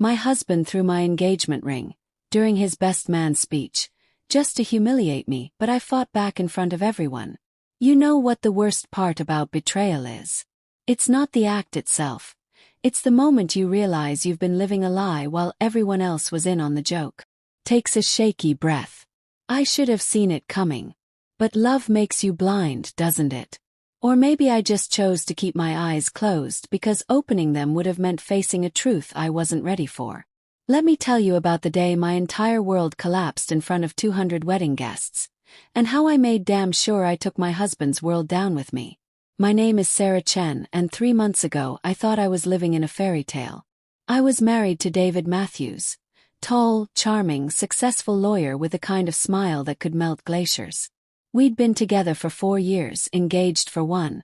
My husband threw my engagement ring, during his best man speech, just to humiliate me, but I fought back in front of everyone. You know what the worst part about betrayal is? It's not the act itself. It's the moment you realize you've been living a lie while everyone else was in on the joke. Takes a shaky breath. I should have seen it coming. But love makes you blind, doesn't it? Or maybe I just chose to keep my eyes closed because opening them would have meant facing a truth I wasn't ready for. Let me tell you about the day my entire world collapsed in front of 200 wedding guests, and how I made damn sure I took my husband's world down with me. My name is Sarah Chen, and 3 months ago I thought I was living in a fairy tale. I was married to David Matthews. Tall, charming, successful lawyer with the kind of smile that could melt glaciers. We'd been together for 4 years, engaged for 1,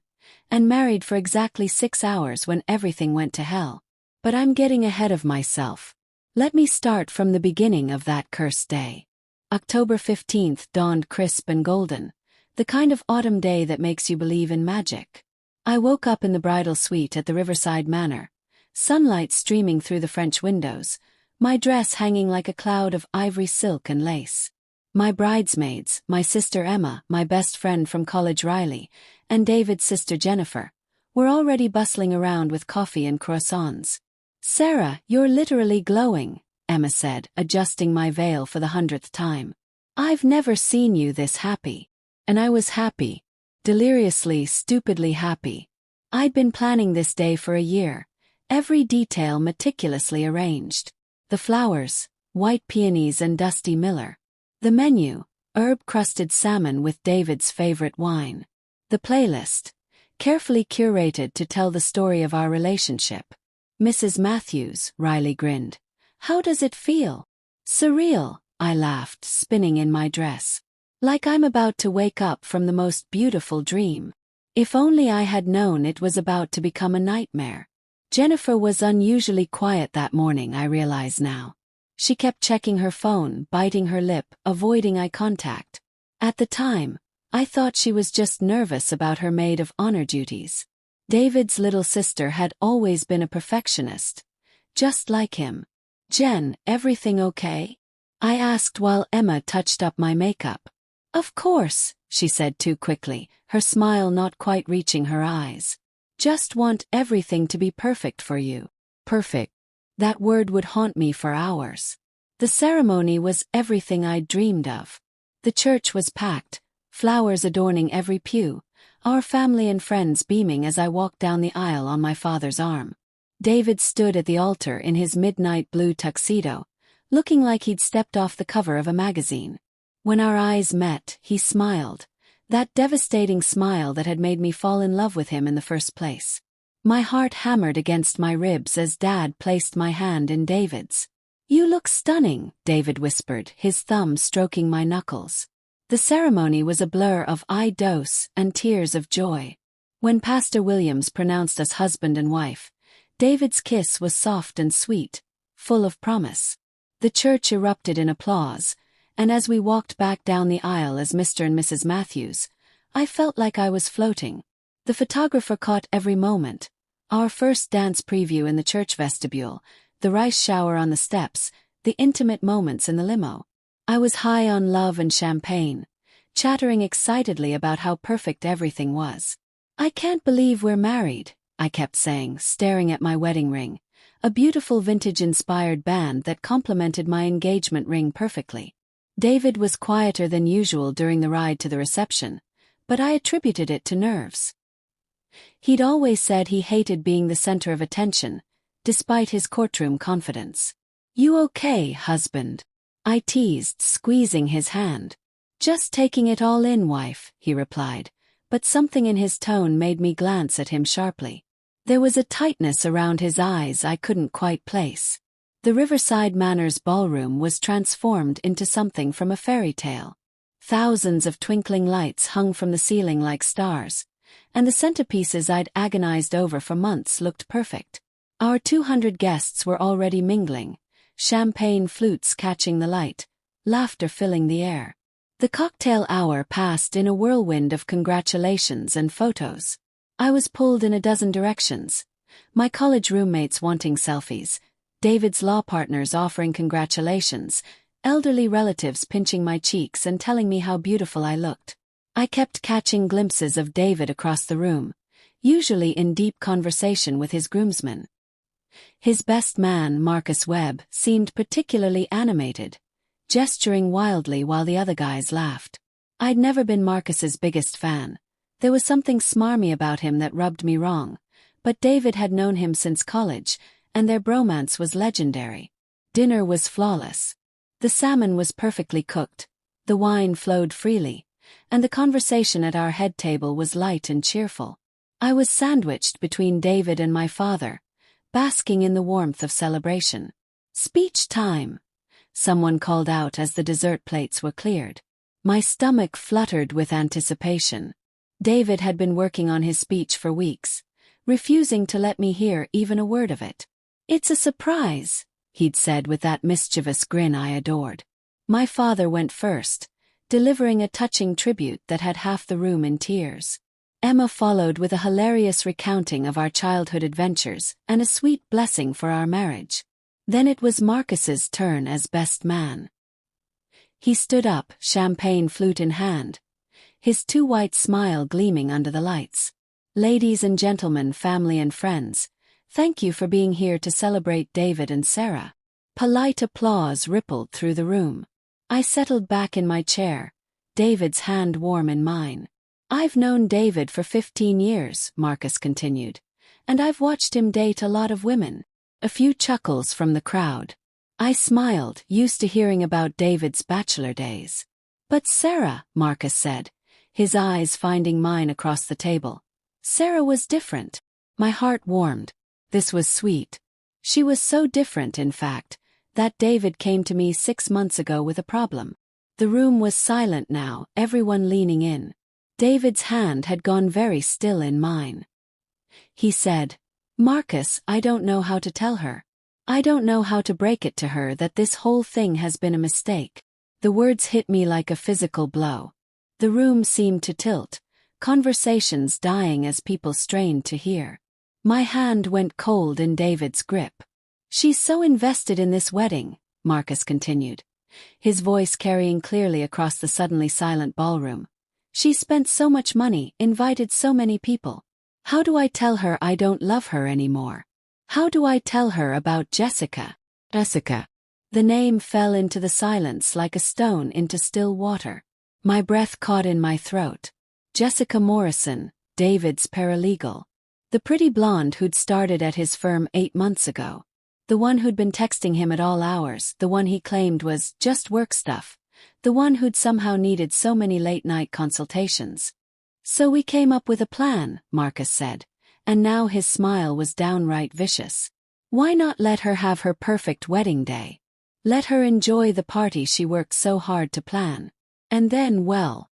and married for exactly 6 hours when everything went to hell. But I'm getting ahead of myself. Let me start from the beginning of that cursed day. October 15th dawned crisp and golden, the kind of autumn day that makes you believe in magic. I woke up in the bridal suite at the Riverside Manor, sunlight streaming through the French windows, my dress hanging like a cloud of ivory silk and lace. My bridesmaids, my sister Emma, my best friend from college Riley, and David's sister Jennifer, were already bustling around with coffee and croissants. "Sarah, you're literally glowing," Emma said, adjusting my veil for the 100th time. "I've never seen you this happy." And I was happy. Deliriously, stupidly happy. I'd been planning this day for a year, every detail meticulously arranged. The flowers, white peonies and dusty Miller. The menu, herb-crusted salmon with David's favorite wine. The playlist, carefully curated to tell the story of our relationship. "Mrs. Matthews," Riley grinned. "How does it feel?" "Surreal," I laughed, spinning in my dress. "Like I'm about to wake up from the most beautiful dream. If only I had known it was about to become a nightmare." Jennifer was unusually quiet that morning, I realize now. She kept checking her phone, biting her lip, avoiding eye contact. At the time, I thought she was just nervous about her maid of honor duties. David's little sister had always been a perfectionist, just like him. "Jen, everything okay?" I asked while Emma touched up my makeup. "Of course," she said too quickly, her smile not quite reaching her eyes. "Just want everything to be perfect for you." Perfect. That word would haunt me for hours. The ceremony was everything I'd dreamed of. The church was packed, flowers adorning every pew, our family and friends beaming as I walked down the aisle on my father's arm. David stood at the altar in his midnight blue tuxedo, looking like he'd stepped off the cover of a magazine. When our eyes met, he smiled, that devastating smile that had made me fall in love with him in the first place. My heart hammered against my ribs as Dad placed my hand in David's. "You look stunning," David whispered, his thumb stroking my knuckles. The ceremony was a blur of I-dose and tears of joy. When Pastor Williams pronounced us husband and wife, David's kiss was soft and sweet, full of promise. The church erupted in applause, and as we walked back down the aisle as Mr. and Mrs. Matthews, I felt like I was floating. The photographer caught every moment. Our first dance preview in the church vestibule, the rice shower on the steps, the intimate moments in the limo. I was high on love and champagne, chattering excitedly about how perfect everything was. "I can't believe we're married," I kept saying, staring at my wedding ring, a beautiful vintage-inspired band that complemented my engagement ring perfectly. David was quieter than usual during the ride to the reception, but I attributed it to nerves. He'd always said he hated being the center of attention, despite his courtroom confidence. "You okay, husband?" I teased, squeezing his hand. "Just taking it all in, wife," he replied, but something in his tone made me glance at him sharply. There was a tightness around his eyes I couldn't quite place. The Riverside Manor's ballroom was transformed into something from a fairy tale. Thousands of twinkling lights hung from the ceiling like stars, and the centerpieces I'd agonized over for months looked perfect. Our 200 guests were already mingling, champagne flutes catching the light, laughter filling the air. The cocktail hour passed in a whirlwind of congratulations and photos. I was pulled in a dozen directions, my college roommates wanting selfies, David's law partners offering congratulations, elderly relatives pinching my cheeks and telling me how beautiful I looked. I kept catching glimpses of David across the room, usually in deep conversation with his groomsmen. His best man, Marcus Webb, seemed particularly animated, gesturing wildly while the other guys laughed. I'd never been Marcus's biggest fan. There was something smarmy about him that rubbed me wrong, but David had known him since college, and their bromance was legendary. Dinner was flawless. The salmon was perfectly cooked, the wine flowed freely, and the conversation at our head table was light and cheerful. I was sandwiched between David and my father, basking in the warmth of celebration. "Speech time!" someone called out as the dessert plates were cleared. My stomach fluttered with anticipation. David had been working on his speech for weeks, refusing to let me hear even a word of it. "It's a surprise," he'd said with that mischievous grin I adored. My father went first, delivering a touching tribute that had half the room in tears. Emma followed with a hilarious recounting of our childhood adventures and a sweet blessing for our marriage. Then it was Marcus's turn as best man. He stood up, champagne flute in hand, his too-white smile gleaming under the lights. "Ladies and gentlemen, family and friends, thank you for being here to celebrate David and Sarah." Polite applause rippled through the room. I settled back in my chair, David's hand warm in mine. "I've known David for 15 years, Marcus continued, and I've watched him date a lot of women." A few chuckles from the crowd. I smiled, used to hearing about David's bachelor days. "But Sarah," Marcus said, his eyes finding mine across the table. "Sarah was different." My heart warmed. This was sweet. She was so different, in fact, that David came to me 6 months ago with a problem. The room was silent now, everyone leaning in. David's hand had gone very still in mine. He said, "Marcus, I don't know how to tell her. I don't know how to break it to her that this whole thing has been a mistake." The words hit me like a physical blow. The room seemed to tilt, conversations dying as people strained to hear. My hand went cold in David's grip. "She's so invested in this wedding," Marcus continued, his voice carrying clearly across the suddenly silent ballroom. "She's spent so much money, invited so many people. How do I tell her I don't love her anymore? How do I tell her about Jessica?" Jessica. The name fell into the silence like a stone into still water. My breath caught in my throat. Jessica Morrison, David's paralegal. The pretty blonde who'd started at his firm 8 months ago. The one who'd been texting him at all hours, the one he claimed was just work stuff. The one who'd somehow needed so many late-night consultations. "So we came up with a plan," Marcus said, and now his smile was downright vicious. "Why not let her have her perfect wedding day? Let her enjoy the party she worked so hard to plan. And then, well..."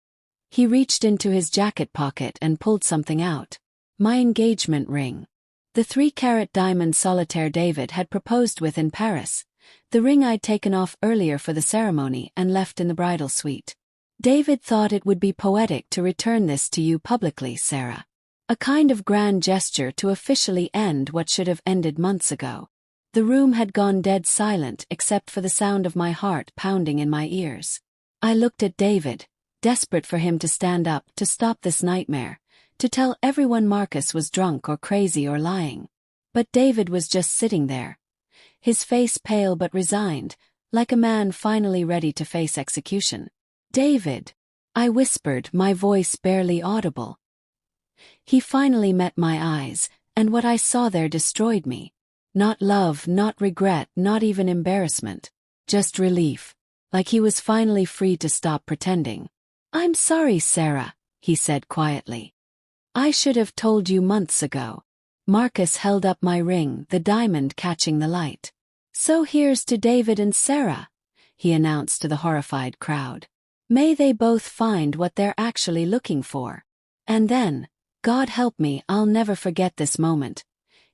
He reached into his jacket pocket and pulled something out. My engagement ring. The 3-carat diamond solitaire David had proposed with in Paris. The ring I'd taken off earlier for the ceremony and left in the bridal suite. "David thought it would be poetic to return this to you publicly, Sarah. A kind of grand gesture to officially end what should have ended months ago." The room had gone dead silent except for the sound of my heart pounding in my ears. I looked at David, desperate for him to stand up, to stop this nightmare, to tell everyone Marcus was drunk or crazy or lying. But David was just sitting there, his face pale but resigned, like a man finally ready to face execution. "David," I whispered, my voice barely audible. He finally met my eyes, and what I saw there destroyed me. Not love, not regret, not even embarrassment. Just relief. Like he was finally free to stop pretending. "I'm sorry, Sarah," he said quietly. "I should have told you months ago." Marcus held up my ring, the diamond catching the light. "So here's to David and Sarah," he announced to the horrified crowd. "May they both find what they're actually looking for." And then, God help me, I'll never forget this moment.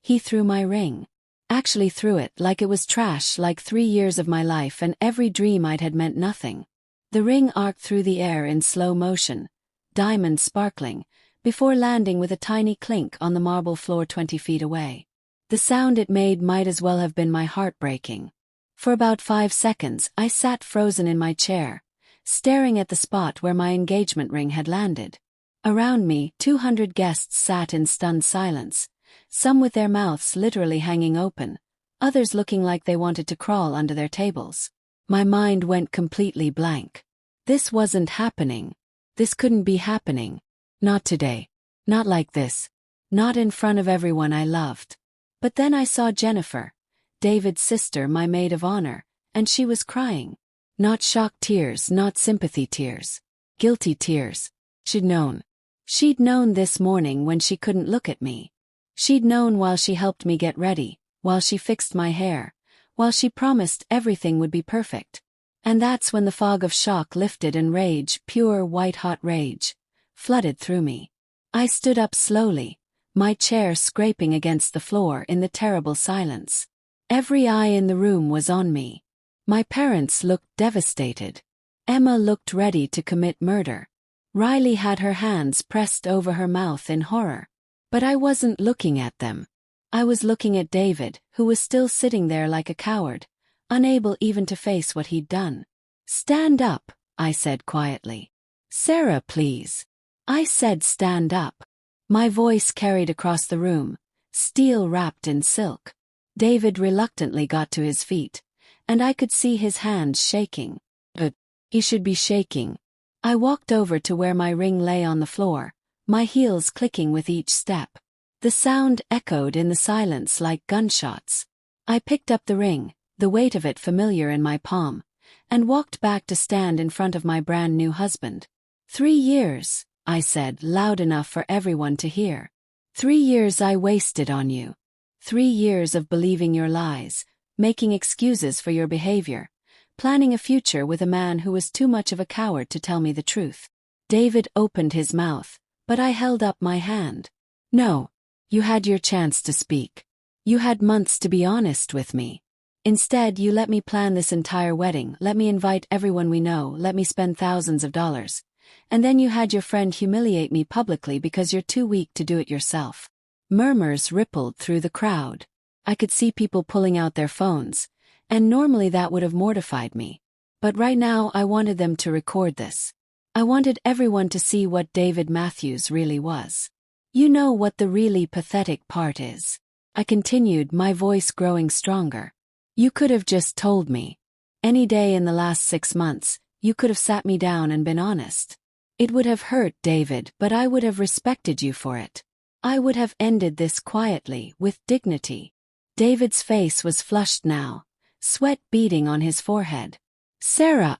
He threw my ring. Actually threw it like it was trash, like 3 years of my life and every dream I'd had meant nothing. The ring arced through the air in slow motion, diamond sparkling, before landing with a tiny clink on the marble floor 20 feet away. The sound it made might as well have been my heart breaking. For about 5 seconds, I sat frozen in my chair, staring at the spot where my engagement ring had landed. Around me, 200 guests sat in stunned silence, some with their mouths literally hanging open, others looking like they wanted to crawl under their tables. My mind went completely blank. This wasn't happening. This couldn't be happening. Not today. Not like this. Not in front of everyone I loved. But then I saw Jennifer, David's sister, my maid of honor, and she was crying. Not shocked tears, not sympathy tears. Guilty tears. She'd known. She'd known this morning when she couldn't look at me. She'd known while she helped me get ready, while she fixed my hair, while she promised everything would be perfect. And that's when the fog of shock lifted and rage, pure white-hot rage, flooded through me. I stood up slowly, my chair scraping against the floor in the terrible silence. Every eye in the room was on me. My parents looked devastated. Emma looked ready to commit murder. Riley had her hands pressed over her mouth in horror. But I wasn't looking at them. I was looking at David, who was still sitting there like a coward, unable even to face what he'd done. "Stand up," I said quietly. "Sarah, please." I said stand up. My voice carried across the room, steel wrapped in silk. David reluctantly got to his feet, and I could see his hands shaking. But he should be shaking. I walked over to where my ring lay on the floor, my heels clicking with each step. The sound echoed in the silence like gunshots. I picked up the ring, the weight of it familiar in my palm, and walked back to stand in front of my brand new husband. 3 years, I said, loud enough for everyone to hear. 3 years I wasted on you. 3 years of believing your lies, making excuses for your behavior, planning a future with a man who was too much of a coward to tell me the truth. David opened his mouth, but I held up my hand. No, you had your chance to speak. You had months to be honest with me. Instead, you let me plan this entire wedding, let me invite everyone we know, let me spend thousands of dollars. And then you had your friend humiliate me publicly because you're too weak to do it yourself. Murmurs rippled through the crowd. I could see people pulling out their phones, and normally that would have mortified me. But right now I wanted them to record this. I wanted everyone to see what David Matthews really was. You know what the really pathetic part is? I continued, my voice growing stronger. You could have just told me. Any day in the last 6 months, you could have sat me down and been honest. It would have hurt, David, but I would have respected you for it. I would have ended this quietly, with dignity. David's face was flushed now, sweat beading on his forehead. Sarah,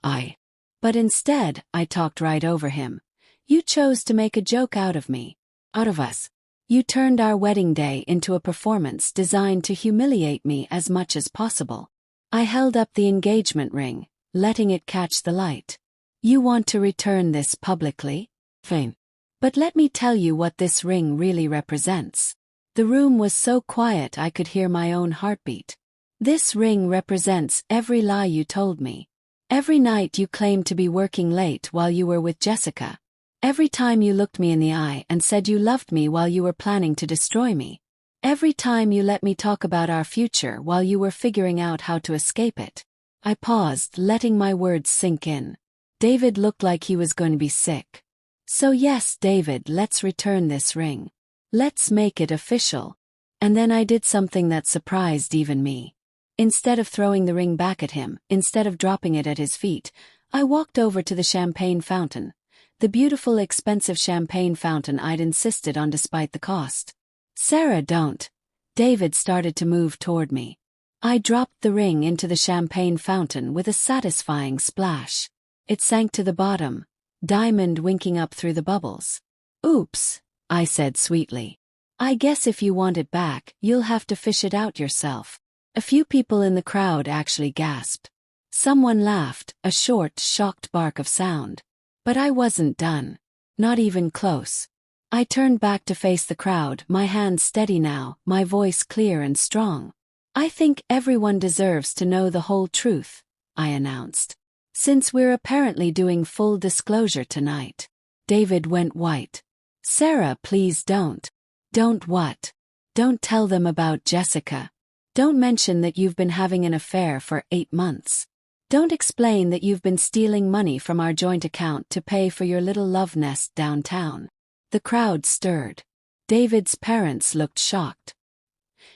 But instead, I talked right over him. You chose to make a joke out of me. Out of us. You turned our wedding day into a performance designed to humiliate me as much as possible. I held up the engagement ring, letting it catch the light. You want to return this publicly? Fine. But let me tell you what this ring really represents. The room was so quiet I could hear my own heartbeat. This ring represents every lie you told me. Every night you claimed to be working late while you were with Jessica. Every time you looked me in the eye and said you loved me while you were planning to destroy me. Every time you let me talk about our future while you were figuring out how to escape it. I paused, letting my words sink in. David looked like he was going to be sick. So yes, David, let's return this ring. Let's make it official. And then I did something that surprised even me. Instead of throwing the ring back at him, instead of dropping it at his feet, I walked over to the champagne fountain. The beautiful, expensive champagne fountain I'd insisted on despite the cost. Sarah, don't. David started to move toward me. I dropped the ring into the champagne fountain with a satisfying splash. It sank to the bottom, diamond winking up through the bubbles. Oops, I said sweetly. I guess if you want it back, you'll have to fish it out yourself. A few people in the crowd actually gasped. Someone laughed, a short, shocked bark of sound. But I wasn't done. Not even close. I turned back to face the crowd, my hands steady now, my voice clear and strong. I think everyone deserves to know the whole truth, I announced. Since we're apparently doing full disclosure tonight. David went white. Sarah, please don't. Don't what? Don't tell them about Jessica. Don't mention that you've been having an affair for 8 months. Don't explain that you've been stealing money from our joint account to pay for your little love nest downtown. The crowd stirred. David's parents looked shocked.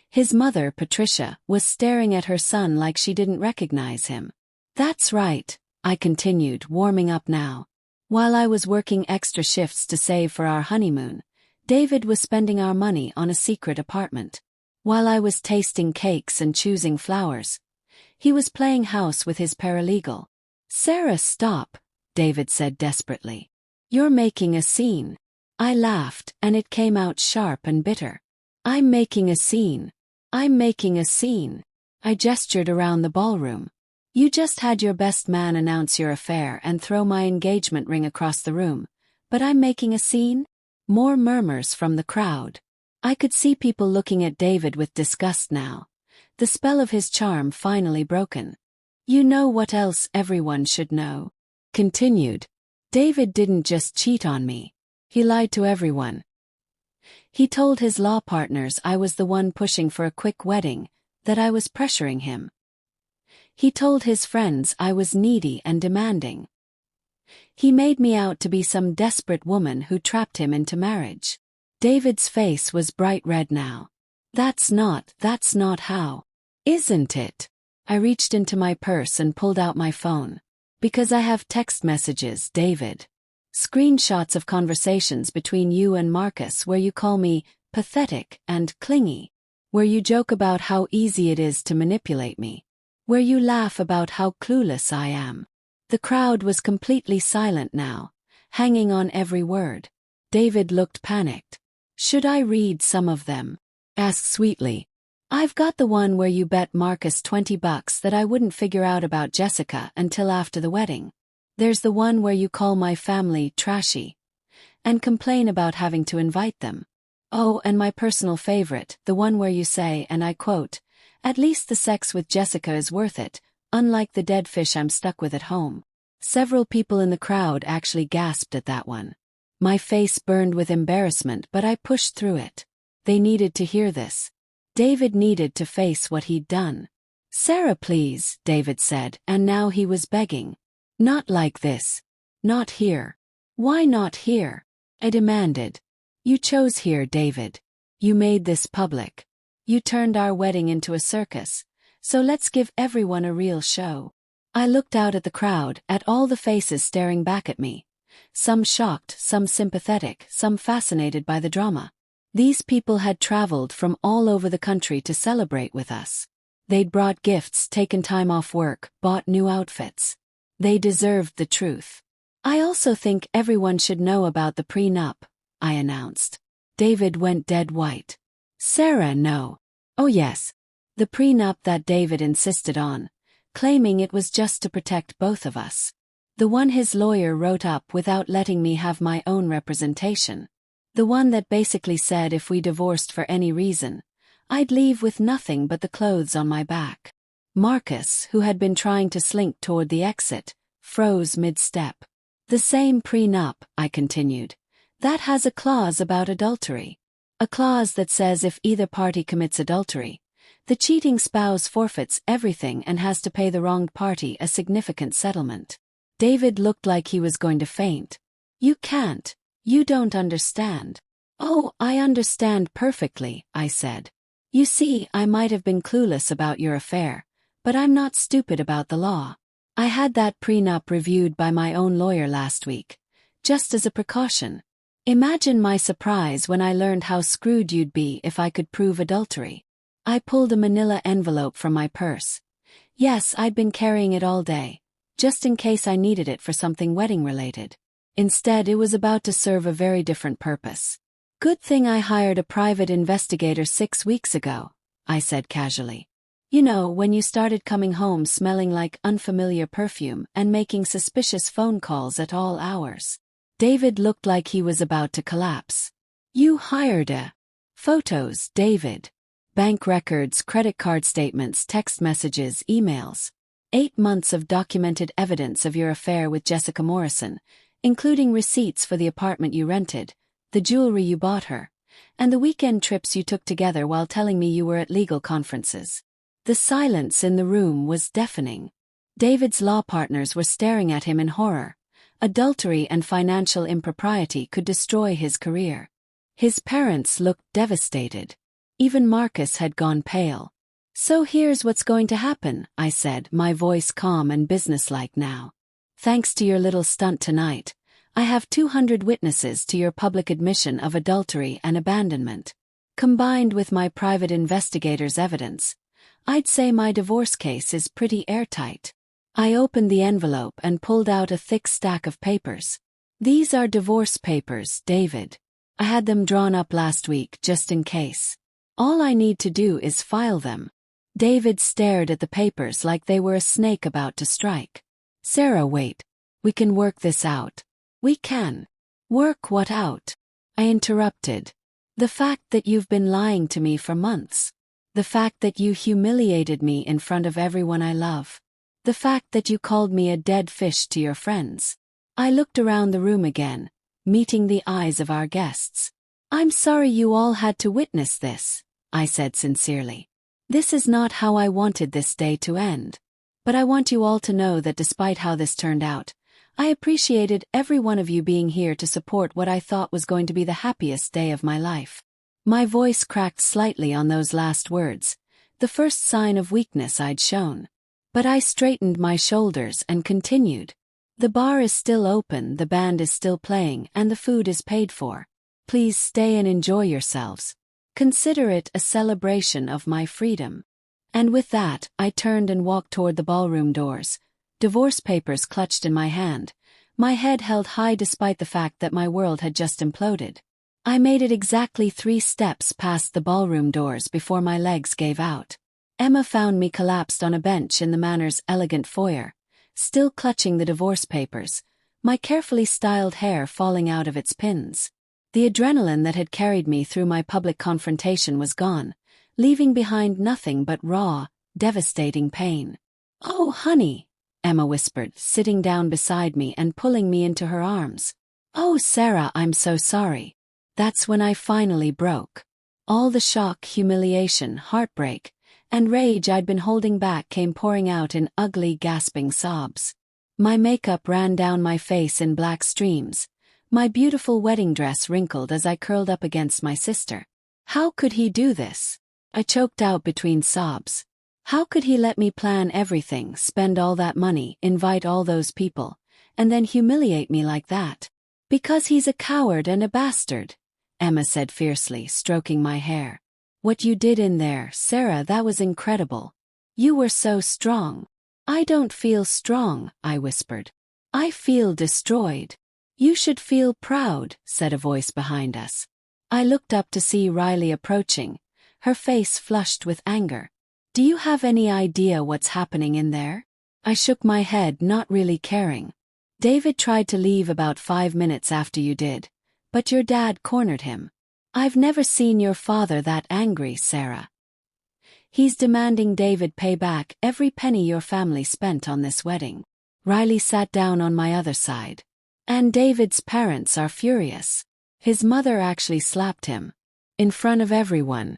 His mother, Patricia, was staring at her son like she didn't recognize him. That's right, I continued, warming up now. While I was working extra shifts to save for our honeymoon, David was spending our money on a secret apartment. While I was tasting cakes and choosing flowers, he was playing house with his paralegal. Sarah, stop, David said desperately. You're making a scene. I laughed, and it came out sharp and bitter. I'm making a scene. I'm making a scene. I gestured around the ballroom. You just had your best man announce your affair and throw my engagement ring across the room, but I'm making a scene? More murmurs from the crowd. I could see people looking at David with disgust now. The spell of his charm finally broken. You know what else everyone should know? Continued. David didn't just cheat on me. He lied to everyone. He told his law partners I was the one pushing for a quick wedding, that I was pressuring him. He told his friends I was needy and demanding. He made me out to be some desperate woman who trapped him into marriage. David's face was bright red now. That's not how. Isn't it? I reached into my purse and pulled out my phone. Because I have text messages, David. Screenshots of conversations between you and Marcus where you call me pathetic and clingy. Where you joke about how easy it is to manipulate me. Where you laugh about how clueless I am. The crowd was completely silent now, hanging on every word. David looked panicked. Should I read some of them? Asked sweetly. I've got the one where you bet Marcus $20 that I wouldn't figure out about Jessica until after the wedding. There's the one where you call my family trashy and complain about having to invite them. Oh, and my personal favorite, the one where you say, and I quote, "At least the sex with Jessica is worth it, unlike the dead fish I'm stuck with at home." Several people in the crowd actually gasped at that one. My face burned with embarrassment, but I pushed through it. They needed to hear this. David needed to face what he'd done. Sarah, please, David said, and now he was begging. Not like this. Not here. Why not here? I demanded. You chose here, David. You made this public. You turned our wedding into a circus, so let's give everyone a real show. I looked out at the crowd, at all the faces staring back at me. Some shocked, some sympathetic, some fascinated by the drama. These people had traveled from all over the country to celebrate with us. They'd brought gifts, taken time off work, bought new outfits. They deserved the truth. I also think everyone should know about the prenup, I announced. David went dead white. Sarah, no. Oh yes. The prenup that David insisted on, claiming it was just to protect both of us. The one his lawyer wrote up without letting me have my own representation. The one that basically said if we divorced for any reason, I'd leave with nothing but the clothes on my back. Marcus, who had been trying to slink toward the exit, froze mid-step. The same prenup, I continued, that has a clause about adultery. A clause that says if either party commits adultery, the cheating spouse forfeits everything and has to pay the wronged party a significant settlement. David looked like he was going to faint. You can't. You don't understand. Oh, I understand perfectly, I said. You see, I might have been clueless about your affair, but I'm not stupid about the law. I had that prenup reviewed by my own lawyer last week, just as a precaution. Imagine my surprise when I learned how screwed you'd be if I could prove adultery. I pulled a manila envelope from my purse. Yes, I'd been carrying it all day, just in case I needed it for something wedding-related. Instead, it was about to serve a very different purpose. Good thing I hired a private investigator 6 weeks ago, I said casually. You know, when you started coming home smelling like unfamiliar perfume and making suspicious phone calls at all hours. David looked like he was about to collapse. You hired a... Photos, David. Bank records, credit card statements, text messages, emails. 8 months of documented evidence of your affair with Jessica Morrison, including receipts for the apartment you rented, the jewelry you bought her, and the weekend trips you took together while telling me you were at legal conferences. The silence in the room was deafening. David's law partners were staring at him in horror. Adultery and financial impropriety could destroy his career. His parents looked devastated. Even Marcus had gone pale. "So here's what's going to happen," I said, my voice calm and businesslike now. "Thanks to your little stunt tonight, I have 200 witnesses to your public admission of adultery and abandonment. Combined with my private investigator's evidence, I'd say my divorce case is pretty airtight." I opened the envelope and pulled out a thick stack of papers. "These are divorce papers, David. I had them drawn up last week just in case. All I need to do is file them." David stared at the papers like they were a snake about to strike. "Sarah, wait. We can work this out." "We can." "Work what out?" I interrupted. "The fact that you've been lying to me for months. The fact that you humiliated me in front of everyone I love. The fact that you called me a dead fish to your friends." I looked around the room again, meeting the eyes of our guests. "I'm sorry you all had to witness this," I said sincerely. "This is not how I wanted this day to end. But I want you all to know that despite how this turned out, I appreciated every one of you being here to support what I thought was going to be the happiest day of my life." My voice cracked slightly on those last words, the first sign of weakness I'd shown. But I straightened my shoulders and continued. "The bar is still open, the band is still playing, and the food is paid for. Please stay and enjoy yourselves. Consider it a celebration of my freedom." And with that, I turned and walked toward the ballroom doors, divorce papers clutched in my hand, my head held high despite the fact that my world had just imploded. I made it exactly 3 steps past the ballroom doors before my legs gave out. Emma found me collapsed on a bench in the Manor's elegant foyer, still clutching the divorce papers, my carefully styled hair falling out of its pins. The adrenaline that had carried me through my public confrontation was gone, leaving behind nothing but raw, devastating pain. "Oh, honey," Emma whispered, sitting down beside me and pulling me into her arms. "Oh, Sarah, I'm so sorry." That's when I finally broke. All the shock, humiliation, heartbreak, and rage I'd been holding back came pouring out in ugly, gasping sobs. My makeup ran down my face in black streams, my beautiful wedding dress wrinkled as I curled up against my sister. How could he do this? I choked out between sobs. How could he let me plan everything, spend all that money, invite all those people, and then humiliate me like that? "Because he's a coward and a bastard," Emma said fiercely, stroking my hair. "What you did in there, Sarah, that was incredible. You were so strong." "I don't feel strong," I whispered. "I feel destroyed." "You should feel proud," said a voice behind us. I looked up to see Riley approaching, her face flushed with anger. "Do you have any idea what's happening in there?" I shook my head, not really caring. "David tried to leave about 5 minutes after you did, but your dad cornered him. I've never seen your father that angry, Sarah. He's demanding David pay back every penny your family spent on this wedding." Riley sat down on my other side. "And David's parents are furious. His mother actually slapped him. In front of everyone.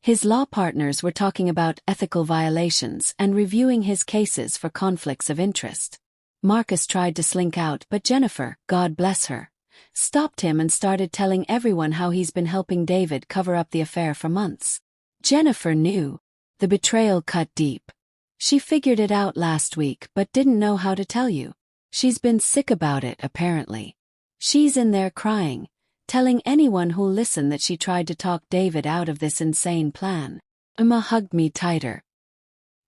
His law partners were talking about ethical violations and reviewing his cases for conflicts of interest. Marcus tried to slink out, but Jennifer, God bless her, stopped him and started telling everyone how he's been helping David cover up the affair for months. Jennifer knew. The betrayal cut deep. She figured it out last week but didn't know how to tell you. She's been sick about it, apparently. She's in there crying, telling anyone who'll listen that she tried to talk David out of this insane plan." Emma hugged me tighter.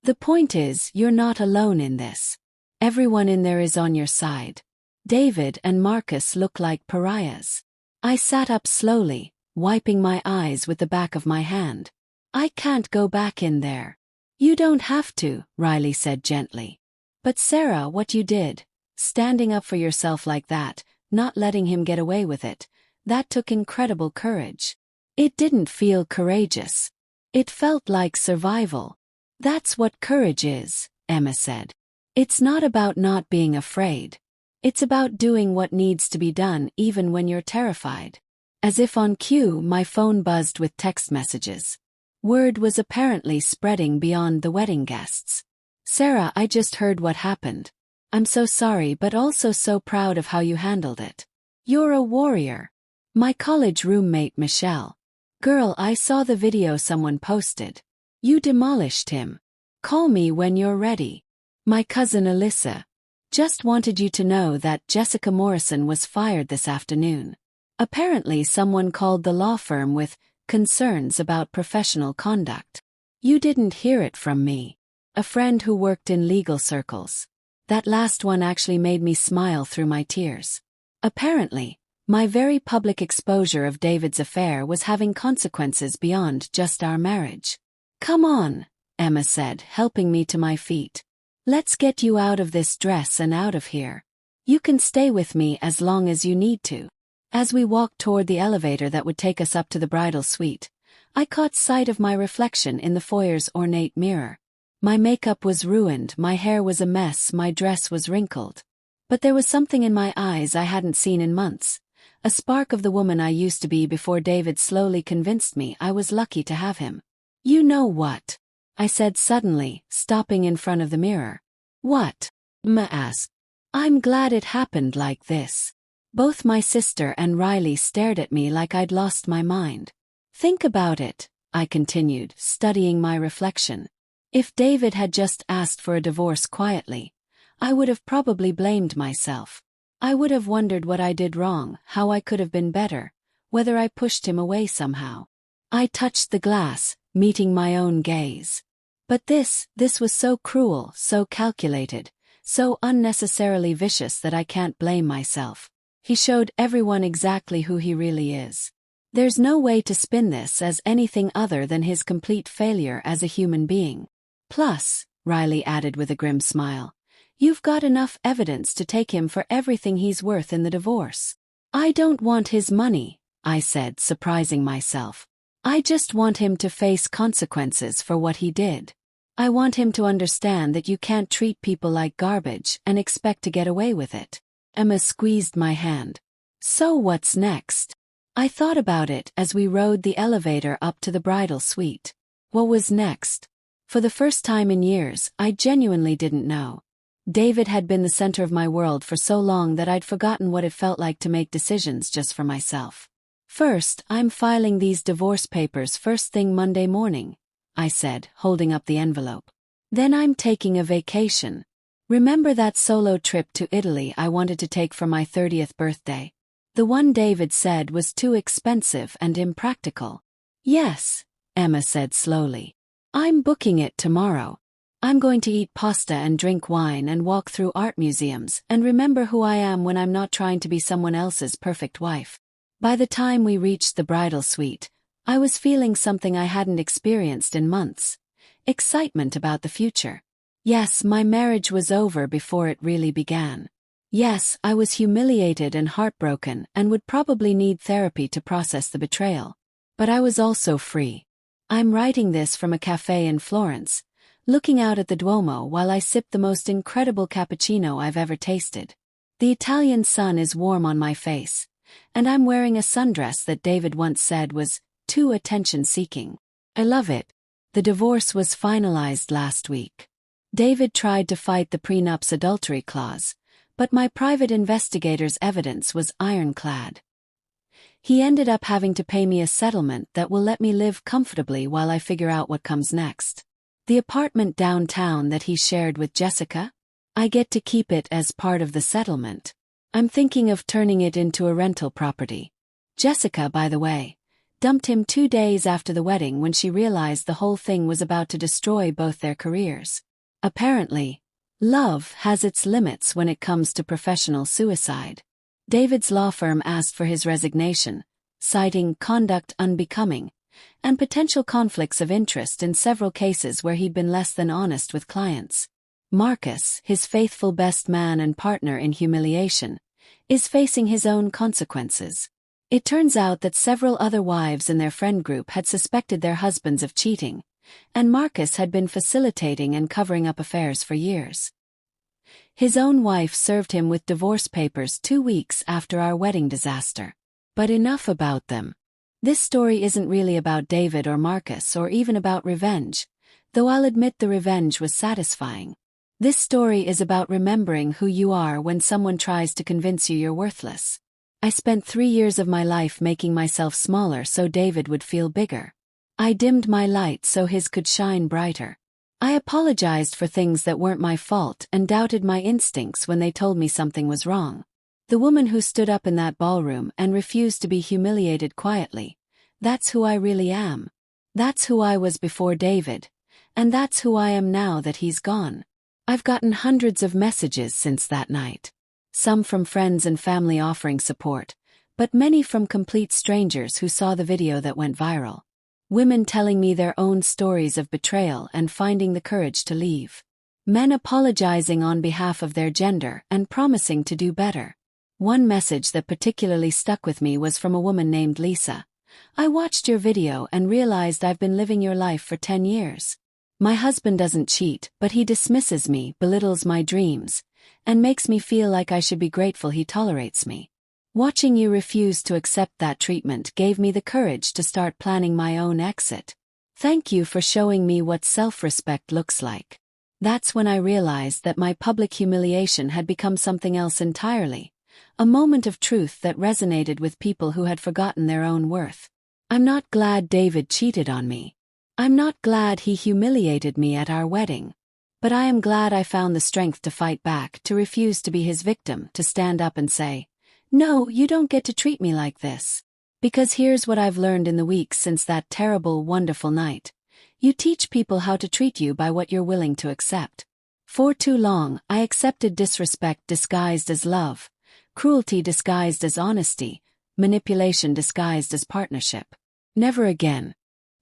"The point is, you're not alone in this. Everyone in there is on your side. David and Marcus look like pariahs." I sat up slowly, wiping my eyes with the back of my hand. "I can't go back in there." "You don't have to," Riley said gently. "But Sarah, what you did, standing up for yourself like that, not letting him get away with it, that took incredible courage." "It didn't feel courageous. It felt like survival." "That's what courage is," Emma said. "It's not about not being afraid. It's about doing what needs to be done even when you're terrified." As if on cue, my phone buzzed with text messages. Word was apparently spreading beyond the wedding guests. "Sarah, I just heard what happened. I'm so sorry but also so proud of how you handled it. You're a warrior." My college roommate Michelle. "Girl, I saw the video someone posted. You demolished him. Call me when you're ready." My cousin Alyssa. "Just wanted you to know that Jessica Morrison was fired this afternoon. Apparently someone called the law firm with concerns about professional conduct. You didn't hear it from me. A friend who worked in legal circles." That last one actually made me smile through my tears. Apparently, my very public exposure of David's affair was having consequences beyond just our marriage. "Come on," Emma said, helping me to my feet. "Let's get you out of this dress and out of here. You can stay with me as long as you need to." As we walked toward the elevator that would take us up to the bridal suite, I caught sight of my reflection in the foyer's ornate mirror. My makeup was ruined, my hair was a mess, my dress was wrinkled. But there was something in my eyes I hadn't seen in months, a spark of the woman I used to be before David slowly convinced me I was lucky to have him. "You know what?" I said suddenly, stopping in front of the mirror. "What?" Emma asked. "I'm glad it happened like this." Both my sister and Riley stared at me like I'd lost my mind. "Think about it," I continued, studying my reflection. "If David had just asked for a divorce quietly, I would have probably blamed myself. I would have wondered what I did wrong, how I could have been better, whether I pushed him away somehow." I touched the glass, meeting my own gaze. But this was so cruel, so calculated, so unnecessarily vicious that I can't blame myself. He showed everyone exactly who he really is. There's no way to spin this as anything other than his complete failure as a human being. "Plus," Riley added with a grim smile, "you've got enough evidence to take him for everything he's worth in the divorce." "I don't want his money," I said, surprising myself. "I just want him to face consequences for what he did. I want him to understand that you can't treat people like garbage and expect to get away with it." Emma squeezed my hand. "So what's next?" I thought about it as we rode the elevator up to the bridal suite. What was next? For the first time in years, I genuinely didn't know. David had been the center of my world for so long that I'd forgotten what it felt like to make decisions just for myself. "First, I'm filing these divorce papers first thing Monday morning," I said, holding up the envelope. "Then I'm taking a vacation. Remember that solo trip to Italy I wanted to take for my 30th birthday? The one David said was too expensive and impractical." "Yes," Emma said slowly. "I'm booking it tomorrow. I'm going to eat pasta and drink wine and walk through art museums and remember who I am when I'm not trying to be someone else's perfect wife." By the time we reached the bridal suite, I was feeling something I hadn't experienced in months. Excitement about the future. Yes, my marriage was over before it really began. Yes, I was humiliated and heartbroken and would probably need therapy to process the betrayal. But I was also free. I'm writing this from a cafe in Florence, looking out at the Duomo while I sip the most incredible cappuccino I've ever tasted. The Italian sun is warm on my face, and I'm wearing a sundress that David once said was too attention-seeking. I love it. The divorce was finalized last week. David tried to fight the prenup's adultery clause, but my private investigator's evidence was ironclad. He ended up having to pay me a settlement that will let me live comfortably while I figure out what comes next. The apartment downtown that he shared with Jessica? I get to keep it as part of the settlement. I'm thinking of turning it into a rental property. Jessica, by the way, dumped him 2 days after the wedding when she realized the whole thing was about to destroy both their careers. Apparently, love has its limits when it comes to professional suicide. David's law firm asked for his resignation, citing conduct unbecoming, and potential conflicts of interest in several cases where he'd been less than honest with clients. Marcus, his faithful best man and partner in humiliation, is facing his own consequences. It turns out that several other wives in their friend group had suspected their husbands of cheating, and Marcus had been facilitating and covering up affairs for years. His own wife served him with divorce papers 2 weeks after our wedding disaster. But enough about them. This story isn't really about David or Marcus or even about revenge, though I'll admit the revenge was satisfying. This story is about remembering who you are when someone tries to convince you you're worthless. I spent 3 years of my life making myself smaller so David would feel bigger. I dimmed my light so his could shine brighter. I apologized for things that weren't my fault and doubted my instincts when they told me something was wrong. The woman who stood up in that ballroom and refused to be humiliated quietly. That's who I really am. That's who I was before David. And that's who I am now that he's gone. I've gotten hundreds of messages since that night. Some from friends and family offering support, but many from complete strangers who saw the video that went viral. Women telling me their own stories of betrayal and finding the courage to leave. Men apologizing on behalf of their gender and promising to do better. One message that particularly stuck with me was from a woman named Lisa. I watched your video and realized I've been living your life for 10 years. My husband doesn't cheat, but he dismisses me, belittles my dreams, and makes me feel like I should be grateful he tolerates me. Watching you refuse to accept that treatment gave me the courage to start planning my own exit. Thank you for showing me what self-respect looks like. That's when I realized that my public humiliation had become something else entirely. A moment of truth that resonated with people who had forgotten their own worth. I'm not glad David cheated on me. I'm not glad he humiliated me at our wedding. But I am glad I found the strength to fight back, to refuse to be his victim, to stand up and say, "No, you don't get to treat me like this." Because here's what I've learned in the weeks since that terrible, wonderful night. You teach people how to treat you by what you're willing to accept. For too long, I accepted disrespect disguised as love, cruelty disguised as honesty, manipulation disguised as partnership. Never again.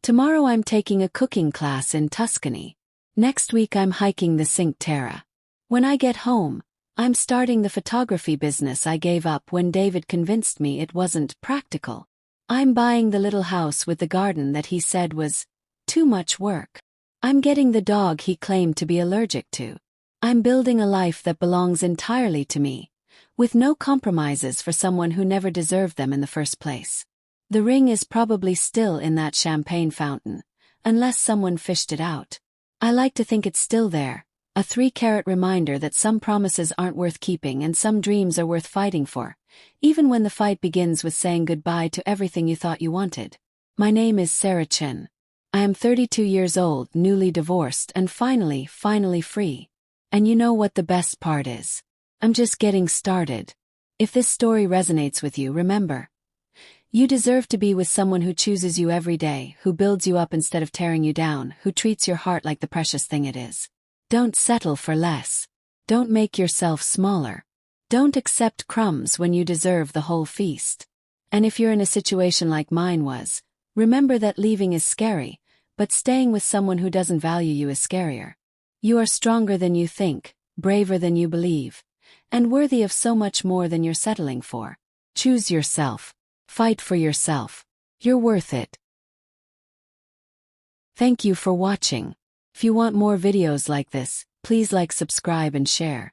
Tomorrow I'm taking a cooking class in Tuscany. Next week I'm hiking the Cinque Terre. When I get home, I'm starting the photography business I gave up when David convinced me it wasn't practical. I'm buying the little house with the garden that he said was too much work. I'm getting the dog he claimed to be allergic to. I'm building a life that belongs entirely to me, with no compromises for someone who never deserved them in the first place. The ring is probably still in that champagne fountain, unless someone fished it out. I like to think it's still there, a 3-carat reminder that some promises aren't worth keeping and some dreams are worth fighting for, even when the fight begins with saying goodbye to everything you thought you wanted. My name is Sarah Chin. I am 32 years old, newly divorced, and finally free. And you know what the best part is? I'm just getting started. If this story resonates with you, remember, you deserve to be with someone who chooses you every day, who builds you up instead of tearing you down, who treats your heart like the precious thing it is. Don't settle for less. Don't make yourself smaller. Don't accept crumbs when you deserve the whole feast. And if you're in a situation like mine was, remember that leaving is scary, but staying with someone who doesn't value you is scarier. You are stronger than you think, braver than you believe, and worthy of so much more than you're settling for. Choose yourself. Fight for yourself. You're worth it. Thank you for watching. If you want more videos like this, please like, subscribe and share.